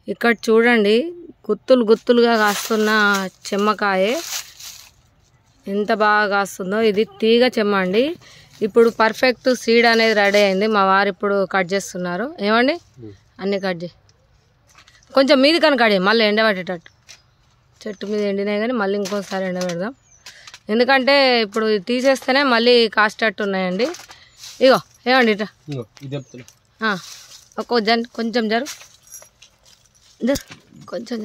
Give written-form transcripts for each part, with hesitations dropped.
ఇక్కడ చూడండి గుత్తులు గుత్తులుగా కాస్తున్న చెమ్మకాయ ఎంత బాగా కాస్తుందో. ఇది తీగ చెమ్మ అండి. ఇప్పుడు పర్ఫెక్ట్ సీడ్ అనేది రెడీ అయింది. మా వారు ఇప్పుడు కట్ చేస్తున్నారు. ఏమండి అన్నీ కట్ చేయి, కొంచెం మీది కానీ కట్ చేయి, మళ్ళీ ఎండబెట్టేటట్టు. చెట్టు మీద ఎండినాయి కానీ మళ్ళీ ఇంకోసారి ఎండబెడదాం, ఎందుకంటే ఇప్పుడు తీసేస్తేనే మళ్ళీ కాస్టట్టు ఉన్నాయండి. ఇగో ఏమండి ఇట్లా కొంచెం కొంచెం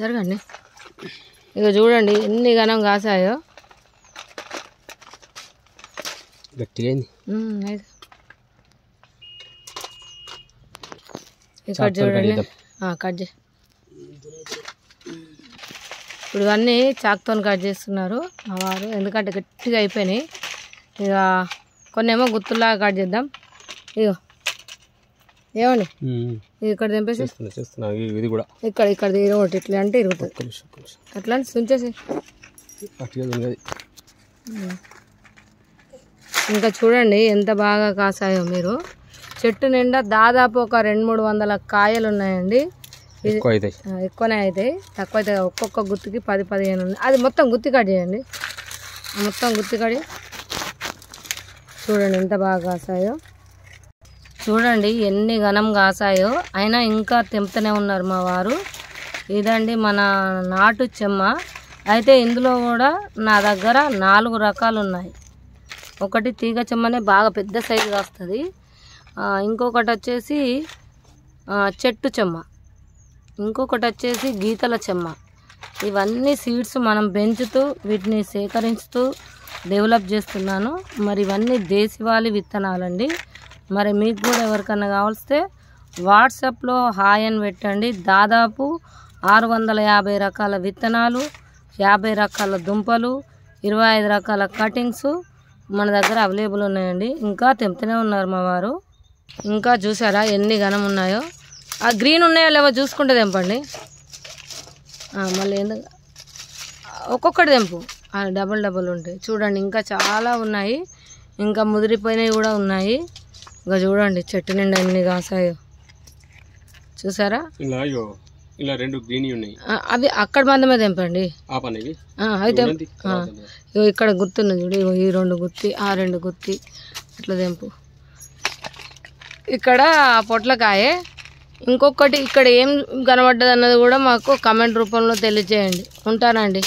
జరగండి. ఇక చూడండి ఎన్ని ఘనం కాసాయో. ఇక్కడ చూడండి కట్ చేయి. ఇప్పుడు ఇవన్నీ చాకుతో కట్ చేస్తున్నారు మా వారు, ఎందుకంటే గట్టిగా అయిపోయినాయి. ఇక కొన్ని ఏమో గుత్తుల్లాగా కట్ చేద్దాం. ఇగో ఏమండి ఇక్కడ తెంపేసి ఇక్కడ ఇక్కడ ఒకటి ఇట్లా అంటే ఇరుగుతుంది, అట్లా సుంచేసి. ఇంకా చూడండి ఎంత బాగా కాసాయో. మీరు చెట్టు నిండా దాదాపు ఒక 200-300 కాయలు ఉన్నాయండి. ఎక్కువనే అవుతాయి, తక్కువ అవుతాయి. ఒక్కొక్క గుత్తికి 10-15 ఉన్నాయి. అది మొత్తం గుత్తి కట్ చేయండి, మొత్తం గుత్తి కడి. చూడండి ఎంత బాగా కాసాయో. చూడండి ఎన్ని ఘనం కాసాయో, అయినా ఇంకా తెంపుతూనే ఉన్నారు మా వారు. ఇదండి మన నాటు చెమ్మ. అయితే ఇందులో కూడా నా దగ్గర 4 రకాలు ఉన్నాయి. ఒకటి తీగ చెమ్మనే బాగా పెద్ద సైజు కాస్తుంది, ఇంకొకటి వచ్చేసి చెట్టు చెమ్మ, ఇంకొకటి వచ్చేసి గీతల చెమ్మ. ఇవన్నీ సీడ్స్ మనం పెంచుతూ వీటిని సేకరించుతూ డెవలప్ చేస్తున్నాను. మరి ఇవన్నీ దేశవాళీ విత్తనాలండి. మరి మీకు కూడా ఎవరికన్నా కావాల్స్తే వాట్సాప్లో హాయ్ అని పెట్టండి. దాదాపు 650 రకాల విత్తనాలు, 50 రకాల దుంపలు, 25 రకాల కటింగ్స్ మన దగ్గర అవైలబుల్ ఉన్నాయండి. ఇంకా తెంపుతూనే ఉన్నారు మా వారు. ఇంకా చూసారా ఎన్ని ఘనం ఉన్నాయో. ఆ గ్రీన్ ఉన్నాయో లేవో చూసుకుంటే తెంపండి. మళ్ళీ ఎందుకు ఒక్కొక్కటి తెంపు, డబల్ ఉంటాయి. చూడండి ఇంకా చాలా ఉన్నాయి, ఇంకా ముదిరిపోయినవి కూడా ఉన్నాయి. ఇంకా చూడండి చెట్టు నిండా ఎన్ని కాసాయో చూసారా. ఇలా 2 గ్రీన్ ఉన్నాయి, అవి అక్కడ మందమే తెంపండి. అయితే ఇక్కడ గుర్తున్నది చూడు, ఈ 2 గుత్తి, ఆ 2 గుత్తి అట్లా తెంపు. ఇక్కడ పొట్లకాయ. ఇంకొకటి ఇక్కడ ఏం కనబడ్డది అన్నది కూడా మాకు కామెంట్ రూపంలో తెలియజేయండి. ఉంటానండి.